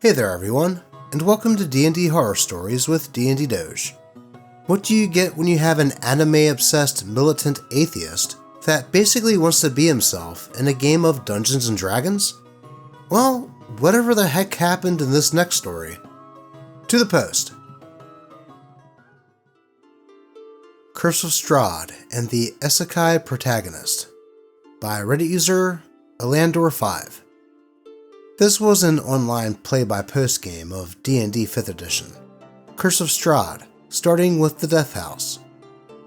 Hey there everyone, and welcome to DnD Horror Stories with DnD Doge. What do you get when you have an anime-obsessed militant atheist that basically wants to be himself in a game of Dungeons & Dragons? Well, whatever the heck happened in this next story. To the post. Curse of Strahd and the Isekai Protagonist by Reddit user Elandor5. This was an online play-by-post game of D&D 5th edition, Curse of Strahd, starting with the Death House.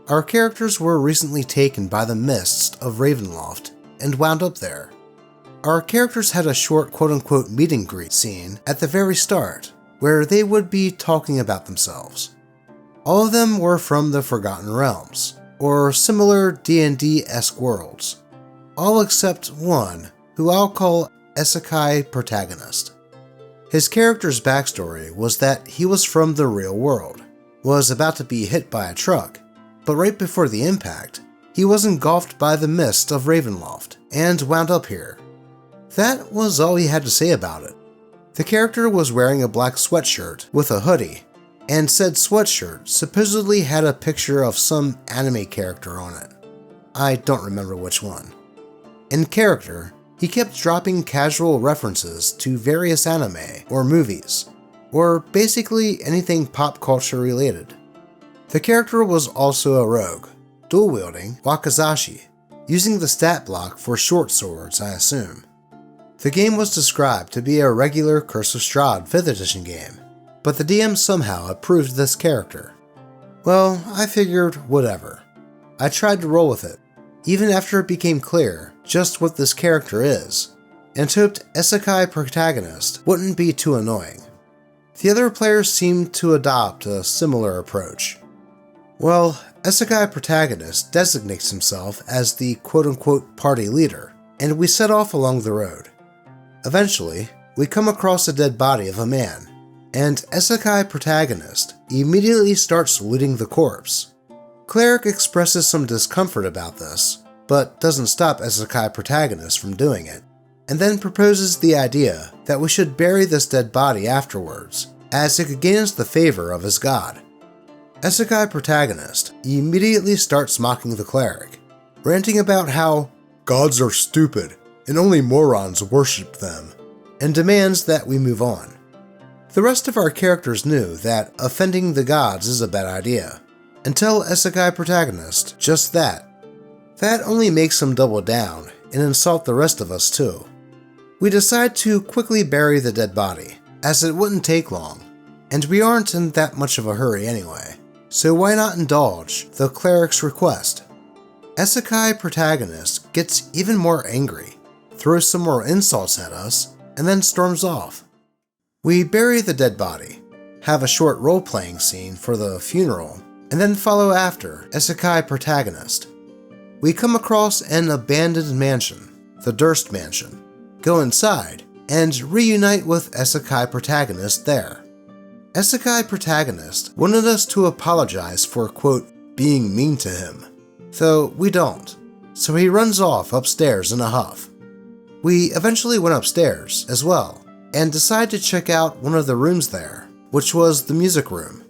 Our characters were recently taken by the mists of Ravenloft and wound up there. Our characters had a short quote-unquote meet and greet scene at the very start, where they would be talking about themselves. All of them were from the Forgotten Realms, or similar D&D-esque worlds, all except one, who I'll call Isekai Protagonist. His character's backstory was that he was from the real world, was about to be hit by a truck, but right before the impact, he was engulfed by the mist of Ravenloft and wound up here. That was all he had to say about it. The character was wearing a black sweatshirt with a hoodie, and said sweatshirt supposedly had a picture of some anime character on it. I don't remember which one. In character, he kept dropping casual references to various anime or movies, or basically anything pop culture related. The character was also a rogue, dual-wielding wakizashi, using the stat block for short swords, I assume. The game was described to be a regular Curse of Strahd 5th edition game, but the DM somehow approved this character. Well, I figured whatever. I tried to roll with it, even after it became clear just what this character is, and hoped Isekai Protagonist wouldn't be too annoying. The other players seemed to adopt a similar approach. Well, Isekai Protagonist designates himself as the quote-unquote party leader, and we set off along the road. Eventually, we come across a dead body of a man, and Isekai Protagonist immediately starts looting the corpse. Cleric expresses some discomfort about this, but doesn't stop Isekai Protagonist from doing it, and then proposes the idea that we should bury this dead body afterwards, as it could gain us the favor of his god. Isekai Protagonist immediately starts mocking the cleric, ranting about how gods are stupid and only morons worship them, and demands that we move on. The rest of our characters knew that offending the gods is a bad idea, until Isekai Protagonist just that. That only makes him double down and insult the rest of us too. We decide to quickly bury the dead body, as it wouldn't take long, and we aren't in that much of a hurry anyway, so why not indulge the cleric's request? Isekai Protagonist gets even more angry, throws some more insults at us, and then storms off. We bury the dead body, have a short role-playing scene for the funeral, and then follow after Isekai Protagonist. We come across an abandoned mansion, the Durst Mansion, go inside, and reunite with Isekai Protagonist there. Isekai Protagonist wanted us to apologize for, quote, being mean to him, though we don't, so he runs off upstairs in a huff. We eventually went upstairs as well, and decided to check out one of the rooms there, which was the music room.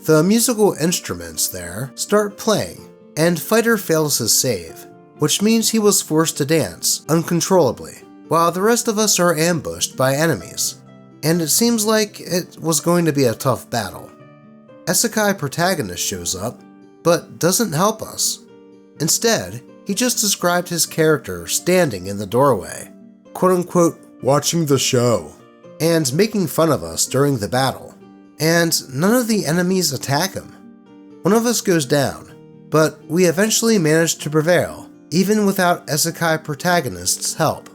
The musical instruments there start playing, and Fighter fails his save, which means he was forced to dance uncontrollably, while the rest of us are ambushed by enemies, and it seems like it was going to be a tough battle. Isekai Protagonist shows up, but doesn't help us. Instead, he just described his character standing in the doorway, quote-unquote, watching the show, and making fun of us during the battle, and none of the enemies attack him. One of us goes down, but we eventually manage to prevail, even without Isekai Protagonist's help.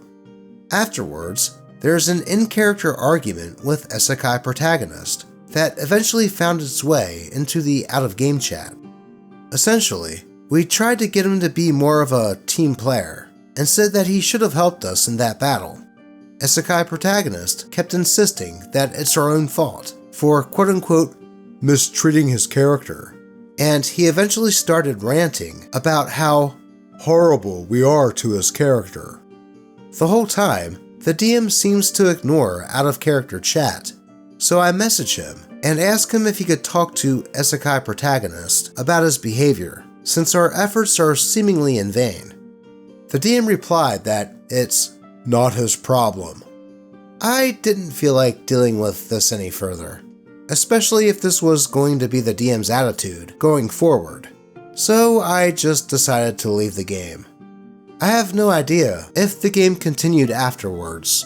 Afterwards, there's an in-character argument with Isekai Protagonist that eventually found its way into the out-of-game chat. Essentially, we tried to get him to be more of a team player, and said that he should have helped us in that battle. Isekai Protagonist kept insisting that it's our own fault for quote-unquote mistreating his character, and he eventually started ranting about how horrible we are to his character. The whole time, the DM seems to ignore out-of-character chat, so I message him and ask him if he could talk to Isekai protagonist about his behavior, since our efforts are seemingly in vain. The DM replied that it's not his problem. I didn't feel like dealing with this any further, especially if this was going to be the DM's attitude going forward, so I just decided to leave the game. I have no idea if the game continued afterwards.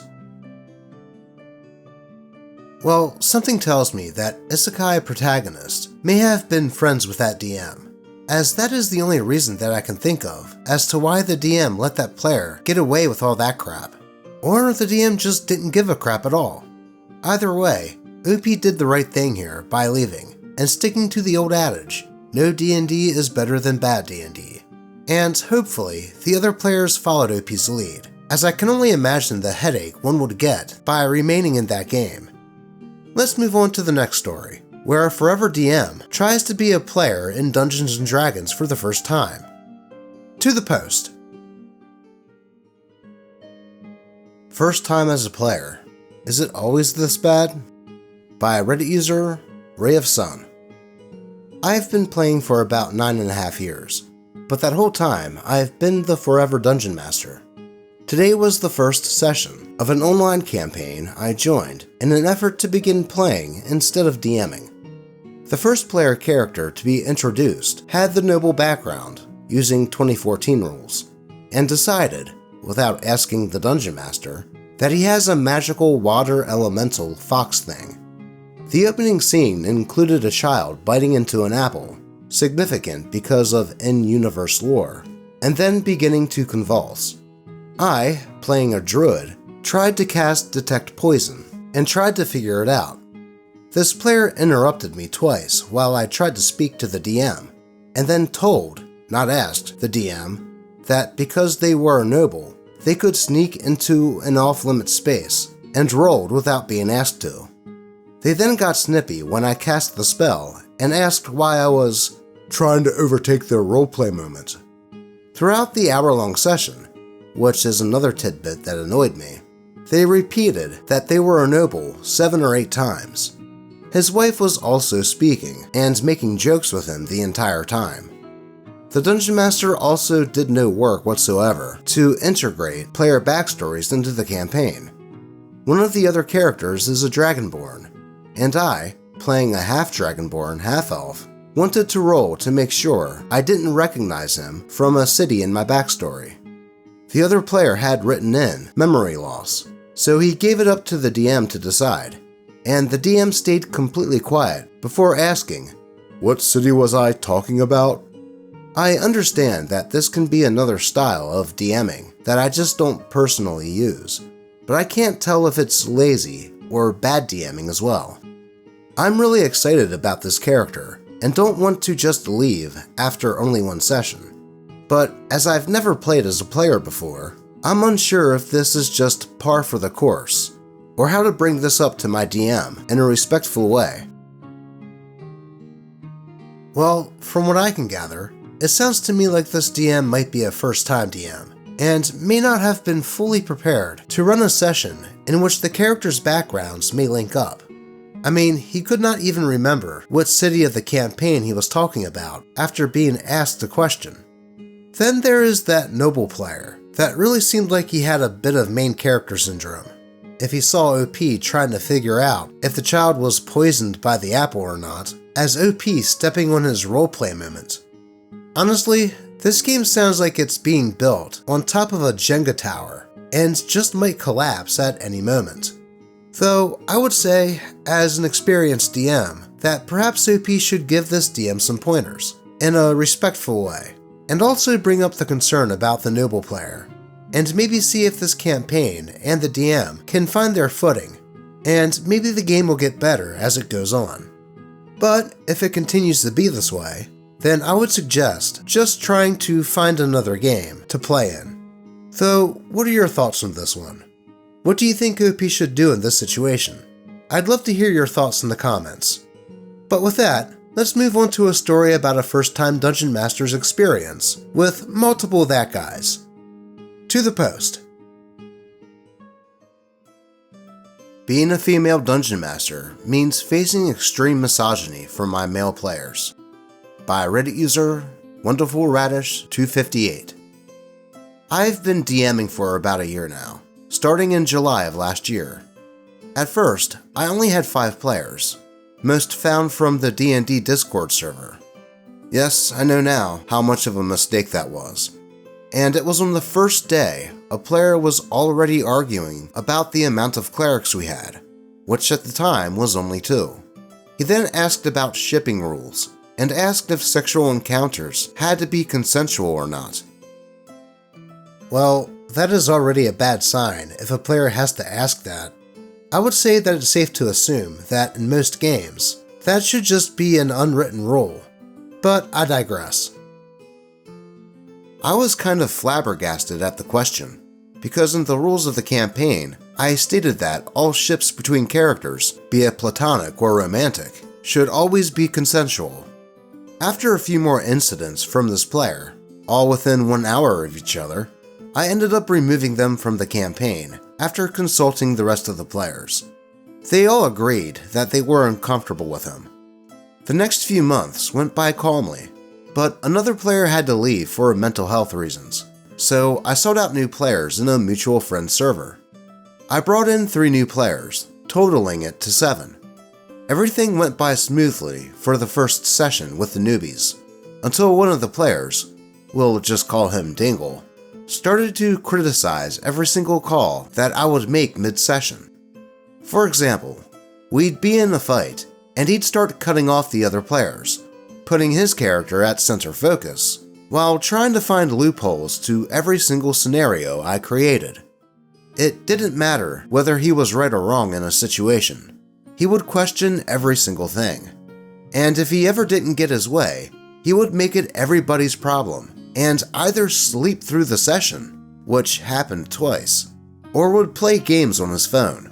Well, something tells me that Isekai protagonist may have been friends with that DM, as that is the only reason that I can think of as to why the DM let that player get away with all that crap. Or the DM just didn't give a crap at all. Either way, OP did the right thing here by leaving and sticking to the old adage, no D&D is better than bad D&D. And hopefully, the other players followed OP's lead, as I can only imagine the headache one would get by remaining in that game. Let's move on to the next story, where a forever DM tries to be a player in Dungeons & Dragons for the first time. To the post. First time as a player. Is it always this bad? By Reddit user, Ray of Sun. I've been playing for about 9.5 years, but that whole time I've been the forever dungeon master. Today was the first session of an online campaign I joined in an effort to begin playing instead of DMing. The first player character to be introduced had the noble background, using 2014 rules, and decided, without asking the dungeon master, that he has a magical water elemental fox thing. The opening scene included a child biting into an apple, significant because of in-universe lore, and then beginning to convulse. I, playing a druid, tried to cast Detect Poison, and tried to figure it out. This player interrupted me twice while I tried to speak to the DM, and then told, not asked, the DM, that because they were a noble, they could sneak into an off-limit space, and rolled without being asked to. They then got snippy when I cast the spell, and asked why I was trying to overtake their roleplay moment. Throughout the hour-long session, which is another tidbit that annoyed me, they repeated that they were a noble 7 or 8 times. His wife was also speaking and making jokes with him the entire time. The Dungeon Master also did no work whatsoever to integrate player backstories into the campaign. One of the other characters is a Dragonborn, and I, playing a half-Dragonborn, half-elf, wanted to roll to make sure I didn't recognize him from a city in my backstory. The other player had written in memory loss, so he gave it up to the DM to decide, and the DM stayed completely quiet before asking, "What city was I talking about?" I understand that this can be another style of DMing that I just don't personally use, but I can't tell if it's lazy or bad DMing as well. I'm really excited about this character and don't want to just leave after only one session. But as I've never played as a player before, I'm unsure if this is just par for the course, or how to bring this up to my DM in a respectful way. Well, from what I can gather, it sounds to me like this DM might be a first-time DM, and may not have been fully prepared to run a session in which the characters' backgrounds may link up. I mean, he could not even remember what city of the campaign he was talking about after being asked the question. Then there is that noble player that really seemed like he had a bit of main character syndrome. If he saw OP trying to figure out if the child was poisoned by the apple or not, as OP stepping on his roleplay moment. Honestly, this game sounds like it's being built on top of a Jenga tower, and just might collapse at any moment. Though, I would say, as an experienced DM, that perhaps OP should give this DM some pointers, in a respectful way, and also bring up the concern about the noble player, and maybe see if this campaign and the DM can find their footing, and maybe the game will get better as it goes on. But if it continues to be this way, then I would suggest just trying to find another game to play in. Though, what are your thoughts on this one? What do you think OP should do in this situation? I'd love to hear your thoughts in the comments. But with that, let's move on to a story about a first-time Dungeon Master's experience with multiple that guys. To the post. Being a female dungeon master means facing extreme misogyny from my male players. By Reddit user WonderfulRadish258. I've been DMing for about a year now, starting in July of last year. At first, I only had 5 players, most found from the DnD Discord server. Yes, I know now how much of a mistake that was. And it was on the first day, a player was already arguing about the amount of clerics we had, which at the time was only 2. He then asked about shipping rules, and asked if sexual encounters had to be consensual or not. Well, that is already a bad sign if a player has to ask that. I would say that it's safe to assume that in most games, that should just be an unwritten rule. But I digress. I was kind of flabbergasted at the question, because in the rules of the campaign, I stated that all ships between characters, be it platonic or romantic, should always be consensual. After a few more incidents from this player, all within 1 hour of each other, I ended up removing them from the campaign after consulting the rest of the players. They all agreed that they were uncomfortable with him. The next few months went by calmly, but another player had to leave for mental health reasons, so I sought out new players in a mutual friend server. I brought in 3 new players, totaling it to 7. Everything went by smoothly for the first session with the newbies, until one of the players, we'll just call him Dingle, started to criticize every single call that I would make mid-session. For example, we'd be in a fight, and he'd start cutting off the other players, putting his character at center focus, while trying to find loopholes to every single scenario I created. It didn't matter whether he was right or wrong in a situation. He would question every single thing. And if he ever didn't get his way, he would make it everybody's problem, and either sleep through the session, which happened twice, or would play games on his phone.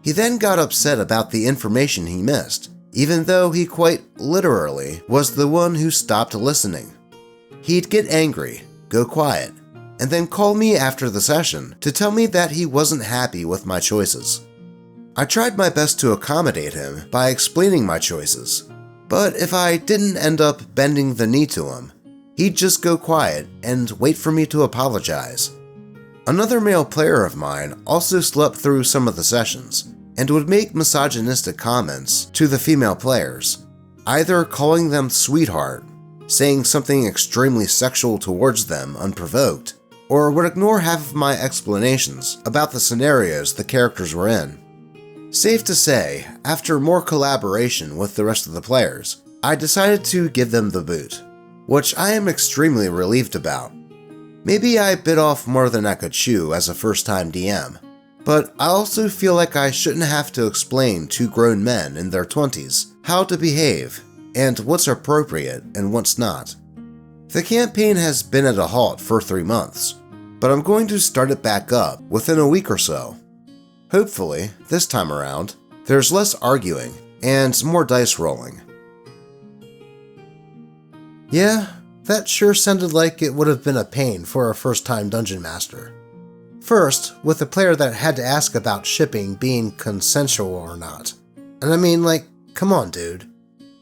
He then got upset about the information he missed, even though he quite literally was the one who stopped listening. He'd get angry, go quiet, and then call me after the session to tell me that he wasn't happy with my choices. I tried my best to accommodate him by explaining my choices, but if I didn't end up bending the knee to him, he'd just go quiet and wait for me to apologize. Another male player of mine also slept through some of the sessions and would make misogynistic comments to the female players, either calling them sweetheart, saying something extremely sexual towards them unprovoked, or would ignore half of my explanations about the scenarios the characters were in. Safe to say, after more collaboration with the rest of the players, I decided to give them the boot, which I am extremely relieved about. Maybe I bit off more than I could chew as a first-time DM, but I also feel like I shouldn't have to explain to grown men in their 20s how to behave and what's appropriate and what's not. The campaign has been at a halt for 3 months, but I'm going to start it back up within a week or so. Hopefully, this time around, there's less arguing and more dice rolling. Yeah, that sure sounded like it would have been a pain for a first-time dungeon master. First, with a player that had to ask about shipping being consensual or not. And I mean, like, come on, dude.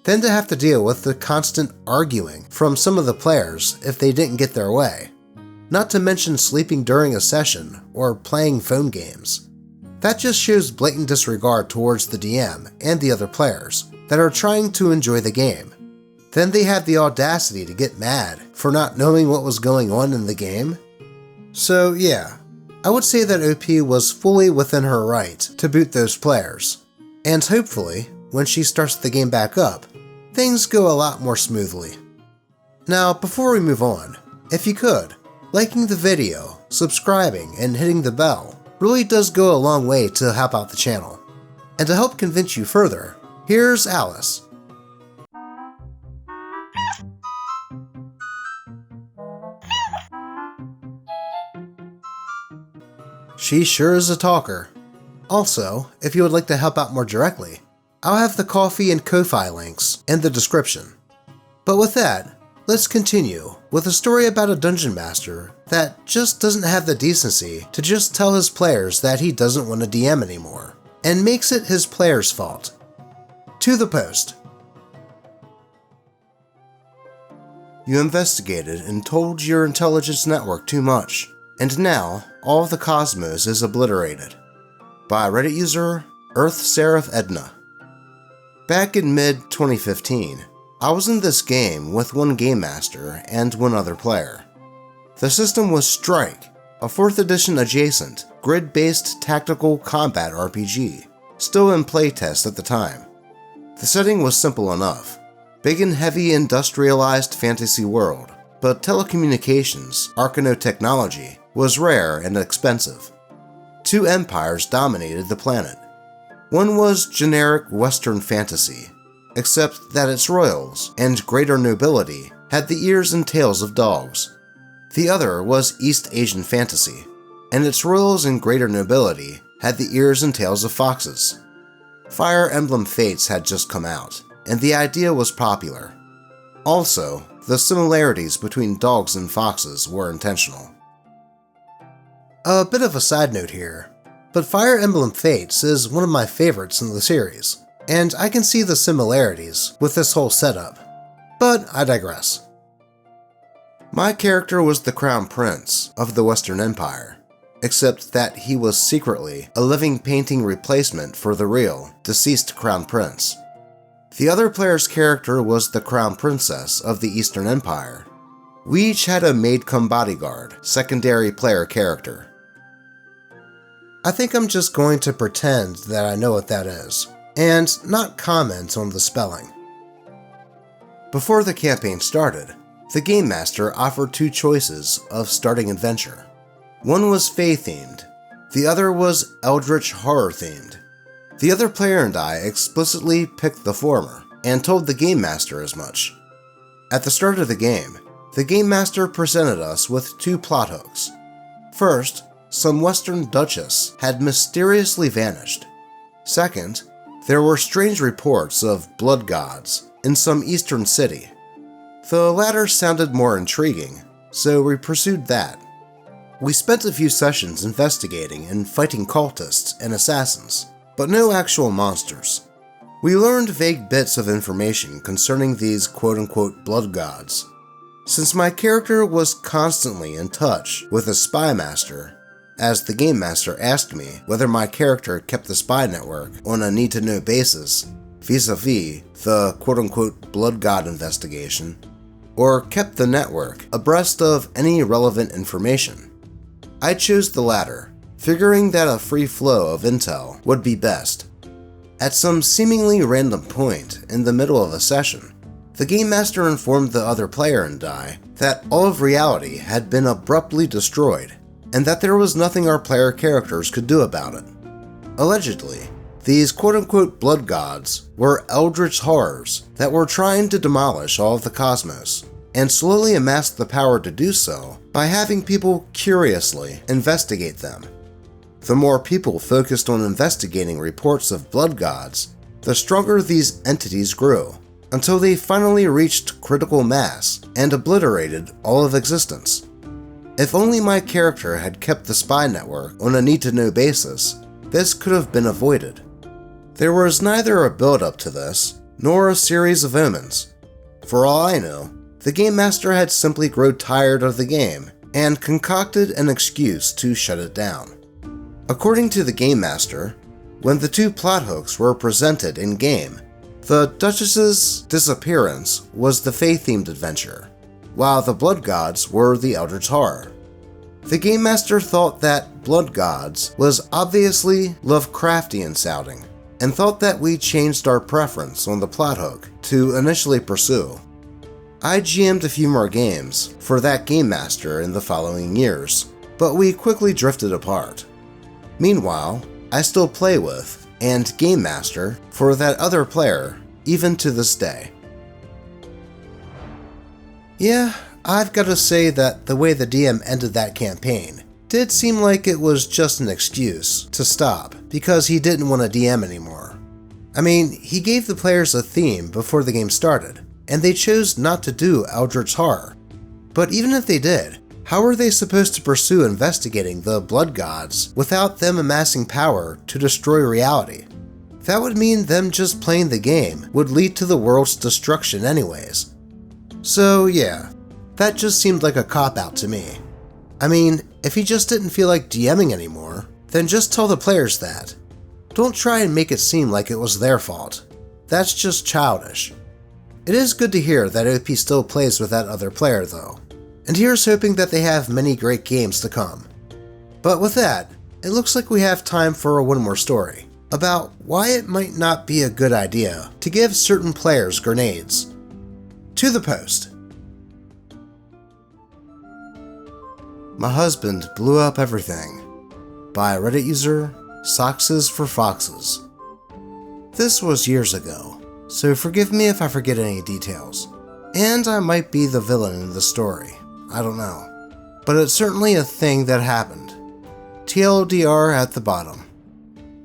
Then to have to deal with the constant arguing from some of the players if they didn't get their way. Not to mention sleeping during a session or playing phone games. That just shows blatant disregard towards the DM and the other players that are trying to enjoy the game. Then they had the audacity to get mad for not knowing what was going on in the game. So yeah, I would say that OP was fully within her right to boot those players. And hopefully, when she starts the game back up, things go a lot more smoothly. Now, before we move on, if you could, liking the video, subscribing, and hitting the bell really does go a long way to help out the channel. And to help convince you further, here's Alice. She sure is a talker. Also, if you would like to help out more directly, I'll have the Ko-fi and Ko-fi links in the description. But with that, let's continue with a story about a dungeon master that just doesn't have the decency to just tell his players that he doesn't want to DM anymore. and makes it his player's fault. To the post. You investigated and told your intelligence network too much, and now all of the cosmos is obliterated. By Reddit user Earth Seraph Edna. Back in mid-2015, I was in this game with one game master and one other player. The system was Strike, a 4th edition adjacent, grid-based tactical combat RPG, still in playtest at the time. The setting was simple enough. Big and heavy industrialized fantasy world, but telecommunications, arcanotechnology, was rare and expensive. 2 empires dominated the planet. One was generic Western fantasy, except that its royals and greater nobility had the ears and tails of dogs. The other was East Asian fantasy, and its royals and greater nobility had the ears and tails of foxes. Fire Emblem Fates had just come out, and the idea was popular. Also, the similarities between dogs and foxes were intentional. A bit of a side note here, but Fire Emblem Fates is one of my favorites in the series, and I can see the similarities with this whole setup. But I digress. My character was the Crown Prince of the Western Empire, except that he was secretly a living painting replacement for the real, deceased Crown Prince. The other player's character was the Crown Princess of the Eastern Empire. We each had a maid-cum-bodyguard, secondary player character. I think I'm just going to pretend that I know what that is, and not comment on the spelling. Before the campaign started, the Game Master offered 2 choices of starting adventure. One was Fae-themed, the other was Eldritch Horror-themed. The other player and I explicitly picked the former, and told the Game Master as much. At the start of the Game Master presented us with 2 plot hooks. First, some Western duchess had mysteriously vanished. Second, there were strange reports of blood gods in some eastern city. The latter sounded more intriguing, so we pursued that. We spent a few sessions investigating and fighting cultists and assassins, but no actual monsters. We learned vague bits of information concerning these quote-unquote blood gods. Since my character was constantly in touch with a spy master, as the Game Master asked me whether my character kept the spy network on a need-to-know basis, vis-a-vis the quote-unquote blood god investigation, or kept the network abreast of any relevant information. I chose the latter, figuring that a free flow of intel would be best. At some seemingly random point in the middle of a session, the Game Master informed the other player and I that all of reality had been abruptly destroyed, and that there was nothing our player characters could do about it. Allegedly, these quote-unquote blood gods were eldritch horrors that were trying to demolish all of the cosmos, and slowly amassed the power to do so by having people curiously investigate them. The more people focused on investigating reports of blood gods, the stronger these entities grew, until they finally reached critical mass and obliterated all of existence. If only my character had kept the spy network on a need-to-know basis, this could have been avoided. There was neither a build-up to this, nor a series of omens. For all I know, the Game Master had simply grown tired of the game and concocted an excuse to shut it down. According to the Game Master, when the 2 plot hooks were presented in-game, the Duchess's disappearance was the Fae-themed adventure, while the blood gods were the Eldritch Horror. The Game Master thought that blood gods was obviously Lovecraftian sounding, and thought that we changed our preference on the plot hook to initially pursue. I GM'd a few more games for that Game Master in the following years, but we quickly drifted apart. Meanwhile, I still play with and Game Master for that other player, even to this day. Yeah, I've got to say that the way the DM ended that campaign did seem like it was just an excuse to stop because he didn't want to DM anymore. I mean, he gave the players a theme before the game started, and they chose not to do Eldritch Horror. But even if they did, How are they supposed to pursue investigating the blood gods without them amassing power to destroy reality? That would mean them just playing the game would lead to the world's destruction anyways. So yeah, that just seemed like a cop-out to me. I mean, if he just didn't feel like DMing anymore, then just tell the players that. Don't try and make it seem like it was their fault. That's just childish. It is good to hear that OP still plays with that other player though, and here's hoping that they have many great games to come. But with that, it looks like we have time for one more story, about why it might not be a good idea to give certain players grenades. To the post. My husband blew up everything, by Reddit user Soxes for Foxes. This was years ago, so forgive me if I forget any details, and I might be the villain in the story, I don't know, but it's certainly a thing that happened. TLDR at the bottom.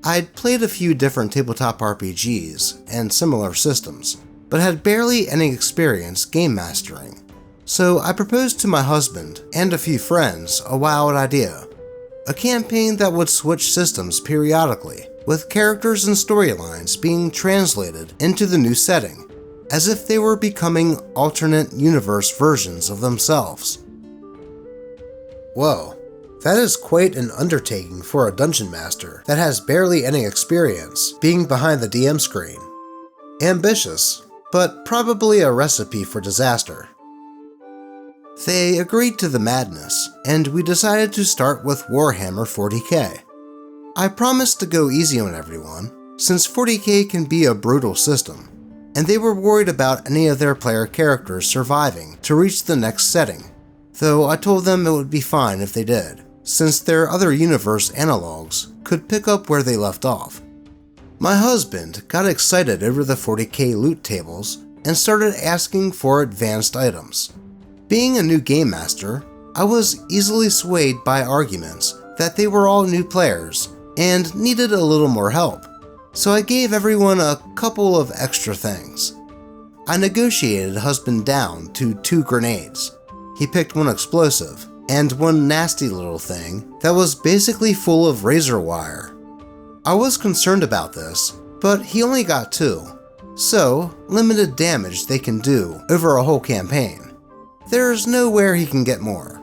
I'd played a few different tabletop RPGs and similar systems, but had barely any experience game mastering, so I proposed to my husband and a few friends a wild idea. A campaign that would switch systems periodically, with characters and storylines being translated into the new setting, as if they were becoming alternate universe versions of themselves. Whoa, that is quite an undertaking for a dungeon master that has barely any experience being behind the DM screen. Ambitious, but probably a recipe for disaster. They agreed to the madness, and we decided to start with Warhammer 40k. I promised to go easy on everyone, since 40k can be a brutal system, and they were worried about any of their player characters surviving to reach the next setting, though I told them it would be fine if they did, since their other universe analogs could pick up where they left off. My husband got excited over the 40k loot tables and started asking for advanced items. Being a new game master, I was easily swayed by arguments that they were all new players and needed a little more help, so I gave everyone a couple of extra things. I negotiated husband down to 2 grenades. He picked one explosive, and one nasty little thing that was basically full of razor wire. I was concerned about this, but he only got 2, so limited damage they can do over a whole campaign. There's nowhere he can get more.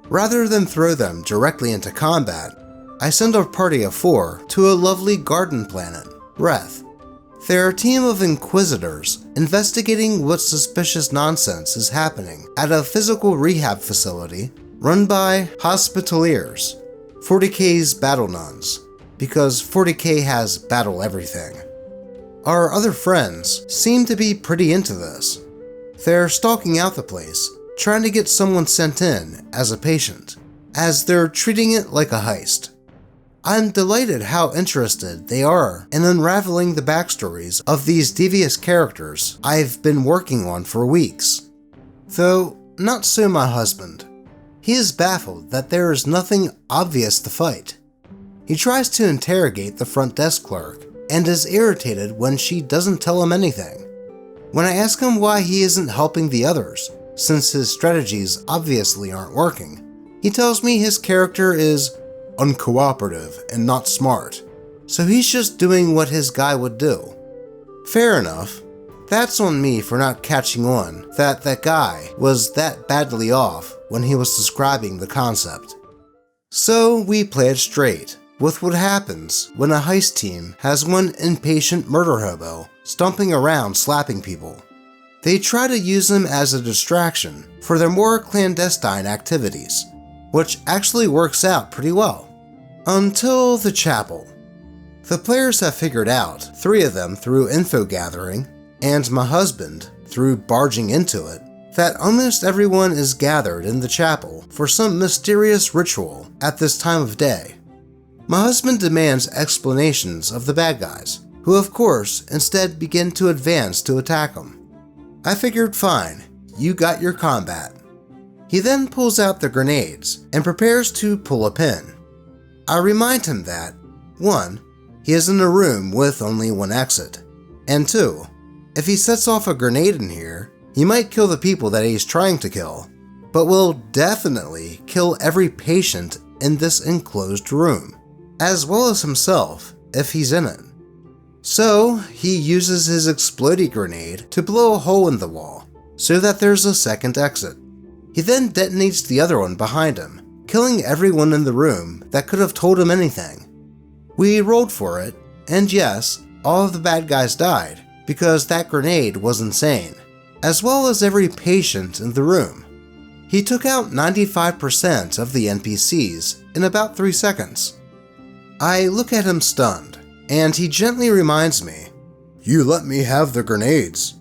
Rather than throw them directly into combat, I send a party of 4 to a lovely garden planet, Reth. They're a team of inquisitors investigating what suspicious nonsense is happening at a physical rehab facility run by Hospitaliers, 40k's battle nuns, because 40k has battle everything. Our other friends seem to be pretty into this. They're stalking out the place, trying to get someone sent in as a patient, as they're treating it like a heist. I'm delighted how interested they are in unraveling the backstories of these devious characters I've been working on for weeks. Though, not so my husband. He is baffled that there is nothing obvious to fight. He tries to interrogate the front desk clerk and is irritated when she doesn't tell him anything. When I ask him why he isn't helping the others, since his strategies obviously aren't working, he tells me his character is uncooperative and not smart, so he's just doing what his guy would do. Fair enough. That's on me for not catching on that guy was that badly off when he was describing the concept. So we play it straight with what happens when a heist team has one impatient murder hobo stomping around slapping people. They try to use him as a distraction for their more clandestine activities, which actually works out pretty well. Until the chapel. The players have figured out, 3 of them through info gathering, and my husband through barging into it, that almost everyone is gathered in the chapel for some mysterious ritual at this time of day. My husband demands explanations of the bad guys, who of course instead begin to advance to attack him. I figured fine, you got your combat. He then pulls out the grenades and prepares to pull a pin. I remind him that 1. He is in a room with only one exit, and 2. If he sets off a grenade in here, he might kill the people that he's trying to kill. but will definitely kill every patient in this enclosed room, as well as himself if he's in it. So he uses his exploding grenade to blow a hole in the wall so that there's a second exit. He then detonates the other one behind him, killing everyone in the room that could have told him anything. We rolled for it, and yes, all of the bad guys died because that grenade was insane, as well as every patient in the room. He took out 95% of the NPCs in about 3 seconds. I look at him stunned, and he gently reminds me, "You let me have the grenades."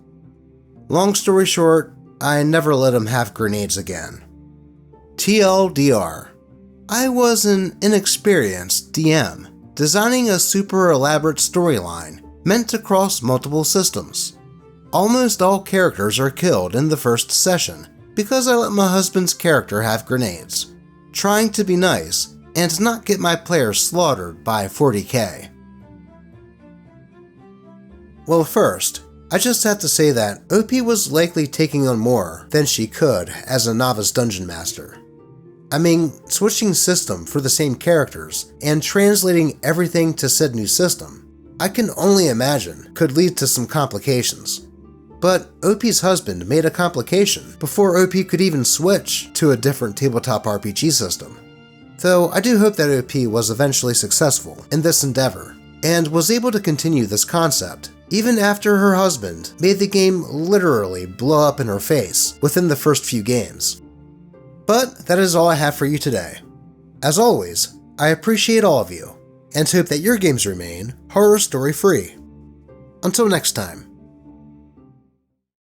Long story short, I never let him have grenades again. TLDR. I was an inexperienced DM, designing a super elaborate storyline meant to cross multiple systems. Almost all characters are killed in the first session because I let my husband's character have grenades, trying to be nice and not get my players slaughtered by 40k. Well, first, I just have to say that OP was likely taking on more than she could as a novice dungeon master. I mean, switching system for the same characters and translating everything to said new system, I can only imagine could lead to some complications. But OP's husband made a complication before OP could even switch to a different tabletop RPG system. Though I do hope that OP was eventually successful in this endeavor, and was able to continue this concept even after her husband made the game literally blow up in her face within the first few games. But that is all I have for you today. As always, I appreciate all of you, and hope that your games remain horror story free. Until next time.